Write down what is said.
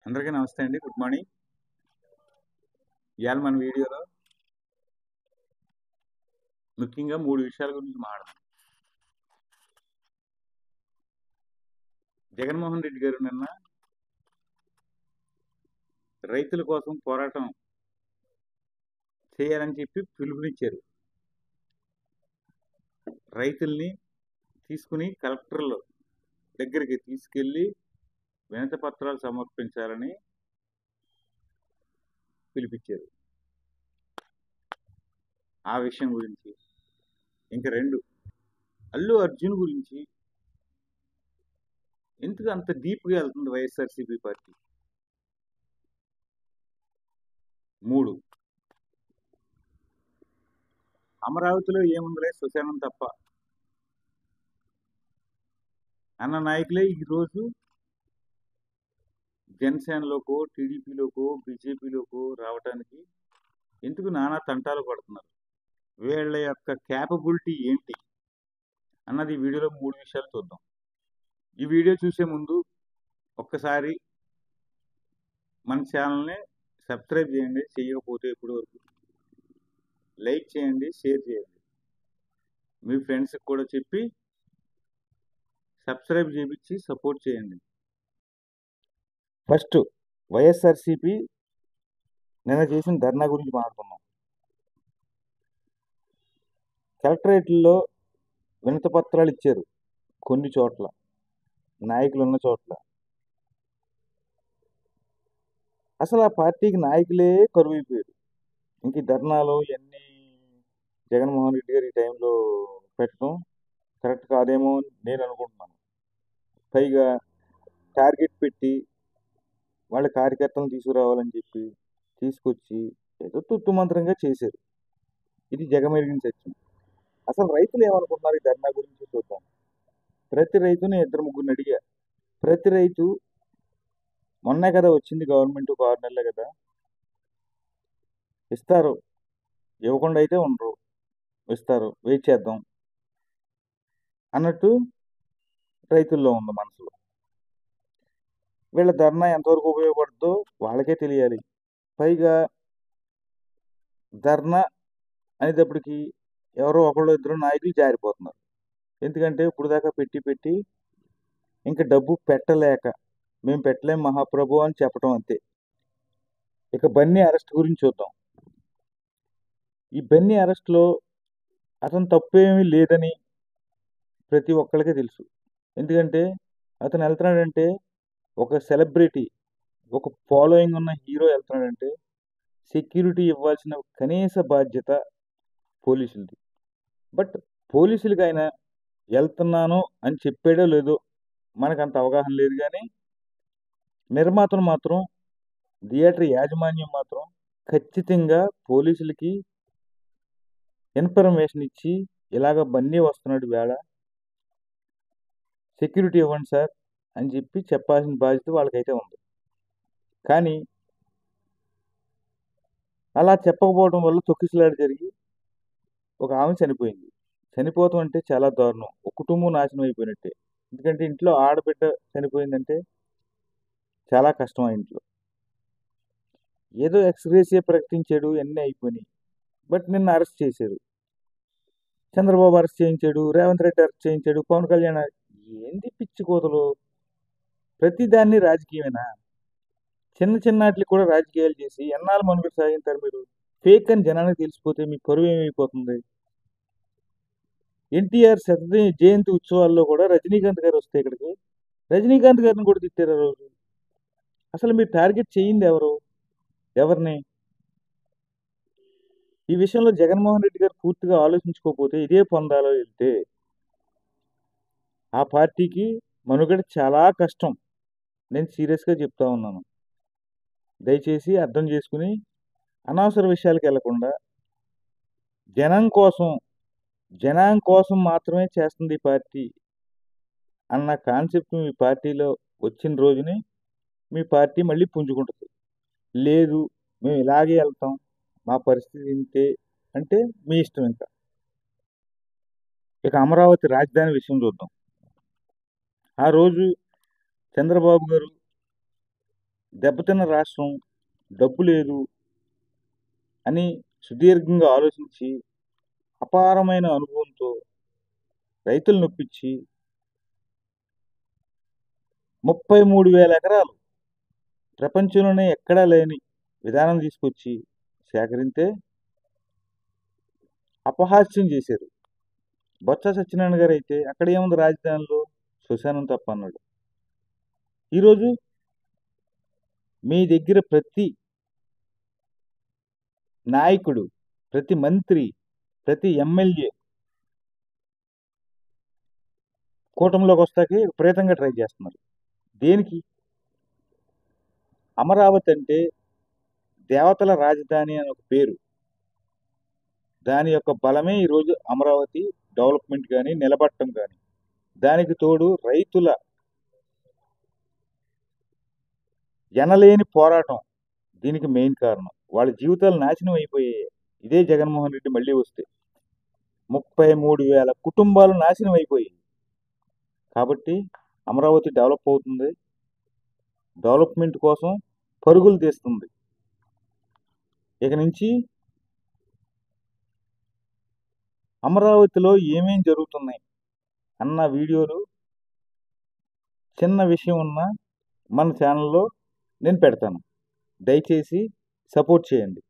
అందరికీ నమస్తే అండి. Good morning. ఇవాళ మన వీడియోలో ముఖ్యంగా 3 విషయాల గురించి మాట్లాడదాం. జగన్మోహన్ రెడ్డి గారు నిన్న రైతుల కోసం పోరాటం చేయాలని చెప్పి పిలుపునిచ్చారు. రైతుల్ని తీసుకుని కలెక్టర్ల దగ్గరికి తీసుకెళ్లి వినతి పత్రాలు సమర్పించాలని పిలిపించారు. ఆ విషయం గురించి. ఇంక 2, అల్లు అర్జున్ గురించి ఎందుకు అంత డీప్గా వెళ్తుంది వైఎస్ఆర్సీపీ పార్టీ. 3, అమరావతిలో ఏముందిలే శ్మశానం తప్ప అన్న నాయకులే ఈరోజు జనసేనలోకో, టీడీపీలోకో, బీజేపీలోకో రావటానికి ఎందుకు నానా తంటాలు పడుతున్నారు. వీళ్ళ యొక్క క్యాపబిలిటీ ఏంటి అన్నది ఈ వీడియోలో 3 విషయాలు చూద్దాం. ఈ వీడియో చూసే ముందు ఒక్కసారి మన ఛానల్ని సబ్స్క్రైబ్ చేయండి, చేయకపోతే ఇప్పటి వరకు లైక్ చేయండి, షేర్ చేయండి, మీ ఫ్రెండ్స్కి కూడా చెప్పి సబ్స్క్రైబ్ చేయించి సపోర్ట్ చేయండి. ఫస్ట్ వైఎస్ఆర్సీపీ నిన్న చేసిన ధర్నా గురించి మాట్లాడుతున్నాం. కలెక్టరేట్లో వినతి పత్రాలు ఇచ్చారు కొన్ని చోట్ల, నాయకులు ఉన్న చోట్ల. అసలు ఆ పార్టీకి నాయకులే కరువైపోయారు. ఇంక ఈ ధర్నాలు ఇవన్నీ జగన్మోహన్ రెడ్డి గారి ఈ టైంలో పెట్టడం కరెక్ట్ కాదేమో అని నేను అనుకుంటున్నాను. పైగా టార్గెట్ పెట్టి వాళ్ళ కార్యకర్తలను తీసుకురావాలని చెప్పి తీసుకొచ్చి ఏదో తుట్టుమంత్రంగా చేశారు. ఇది జగమెరిగిన సత్యం. అసలు రైతులు ఏమనుకుంటున్నారు ఈ ధర్నా గురించి చూద్దాం. ప్రతి రైతుని 2-3 అడిగా. ప్రతి రైతు మొన్నే కదా వచ్చింది గవర్నమెంట్, ఒక 6 నెలలే కదా, ఇస్తారు, ఇవ్వకుండా అయితే ఉండరు, ఇస్తారు, వెయిట్ చేద్దాం అన్నట్టు రైతుల్లో ఉంది మనసులో. వీళ్ళ ధర్నా ఎంతవరకు ఉపయోగపడుతుందో వాళ్ళకే తెలియాలి. పైగా ధర్నా అనేటప్పటికి ఎవరో ఒకళ్ళు ఇద్దరు నాయకులు జారిపోతున్నారు. ఎందుకంటే ఇప్పుడు దాకా పెట్టి ఇంకా డబ్బు పెట్టలేక మేము పెట్టలేం మహాప్రభు అని చెప్పడం అంతే. ఇక బన్నీ అరెస్ట్ గురించి చూద్దాం. ఈ బన్నీ అరెస్ట్లో అతను తప్పేమీ లేదని ప్రతి ఒక్కళ్ళకే తెలుసు. ఎందుకంటే అతను వెళ్తున్నాడంటే ఒక సెలబ్రిటీ, ఒక ఫాలోయింగ్ ఉన్న హీరో వెళ్తున్నాడంటే సెక్యూరిటీ ఇవ్వాల్సిన కనీస బాధ్యత పోలీసులది. బట్ పోలీసులకి ఆయన వెళ్తున్నాను అని చెప్పాడో లేదో మనకు అంత అవగాహన లేదు. కానీ నిర్మాతలు మాత్రం, థియేటర్ యాజమాన్యం మాత్రం ఖచ్చితంగా పోలీసులకి ఇన్ఫర్మేషన్ ఇచ్చి ఇలాగ బన్నీ వస్తున్నాడు వేళ, సెక్యూరిటీ ఇవ్వండి సార్ అని చెప్పి చెప్పాల్సిన బాధ్యత వాళ్ళకైతే ఉంది. కానీ అలా చెప్పకపోవడం వల్ల తొక్కిసలాట జరిగి ఒక ఆమె చనిపోయింది. చనిపోవటం అంటే చాలా దారుణం. ఒక కుటుంబం నాశనం అయిపోయినట్టే. ఎందుకంటే ఇంట్లో ఆడబిడ్డ చనిపోయిందంటే చాలా కష్టం ఆ ఇంట్లో. ఏదో ఎక్స్గ్రేసియా ప్రకటించాడు, అన్నీ అయిపోయినాయి. బట్ నిన్న అరెస్ట్ చేశారు. చంద్రబాబు అరెస్ట్ చేయించాడు, రేవంత్ రెడ్డి అరెస్ట్ చేయించాడు, పవన్ కళ్యాణ్. ఏంది పిచ్చి కోతలు? ప్రతిదాన్ని రాజకీయమేనా? చిన్న వాటికి కూడా రాజకీయాలు చేసి ఎన్నాళ్ళు మనుగడ సాగింటారు మీరు? ఫేక్ అని జనానికి తెలిసిపోతే మీ పరువు ఏమైపోతుంది? ఎన్టీఆర్ జయంతి ఉత్సవాల్లో కూడా రజనీకాంత్ గారు వస్తే ఇక్కడికి రజనీకాంత్ గారిని కూడా తిట్టారు ఆ రోజు. అసలు మీరు టార్గెట్ చేయింది ఎవరిని? ఈ విషయంలో జగన్మోహన్ రెడ్డి గారు పూర్తిగా ఆలోచించుకోకపోతే ఇదే పొందాలో వెళ్తే ఆ పార్టీకి మనుగడ చాలా కష్టం. నేను సీరియస్గా చెప్తా ఉన్నాను. దయచేసి అర్థం చేసుకుని అనవసర విషయాలకు వెళ్లకుండా జనం కోసం మాత్రమే చేస్తుంది ఈ పార్టీ అన్న కాన్సెప్ట్ మీ పార్టీలో వచ్చిన రోజుని మీ పార్టీ మళ్ళీ పుంజుకుంటుంది. లేదు మేము ఇలాగే వెళ్తాం, మా పరిస్థితి ఇంతే అంటే మీ ఇష్టం. ఇక అమరావతి రాజధాని విషయం చూద్దాం. ఆ రోజు చంద్రబాబు గారు దెబ్బతిన్న రాష్ట్రం డబ్బు లేదు అని సుదీర్ఘంగా ఆలోచించి అపారమైన అనుభవంతో రైతులు నొప్పించి 33,000 ఎకరాలు ప్రపంచంలోనే ఎక్కడా లేని విధానం తీసుకొచ్చి సేకరిస్తే అపహాస్యం చేశారు. బొత్స సత్యనారాయణ గారు అయితే అక్కడ ఏముంది రాజధానిలో శ్మశానం తప్ప అన్నాడు. ఈరోజు మీ దగ్గర ప్రతి నాయకుడు, ప్రతి మంత్రి, ప్రతి ఎమ్మెల్యే కూటమిలోకి వస్తాకి విపరీతంగా ట్రై చేస్తున్నారు. దేనికి? అమరావతి అంటే దేవతల రాజధాని అని ఒక పేరు. దాని యొక్క బలమే ఈరోజు అమరావతి డెవలప్మెంట్ కానీ నిలబడటం కానీ. దానికి తోడు రైతుల ఎనలేని పోరాటం దీనికి మెయిన్ కారణం. వాళ్ళ జీవితాలు నాశనం అయిపోయాయి ఇదే జగన్మోహన్ రెడ్డి మళ్ళీ వస్తే. 33,000 కుటుంబాలు నాశనం అయిపోయాయి. కాబట్టి అమరావతి డెవలప్ అవుతుంది, డెవలప్మెంట్ కోసం పరుగులు తీస్తుంది. ఇక నుంచి అమరావతిలో ఏమేం జరుగుతున్నాయి అన్న వీడియోలు చిన్న విషయం ఉన్న మన ఛానల్లో నేను పెడతాను. దయచేసి సపోర్ట్ చేయండి.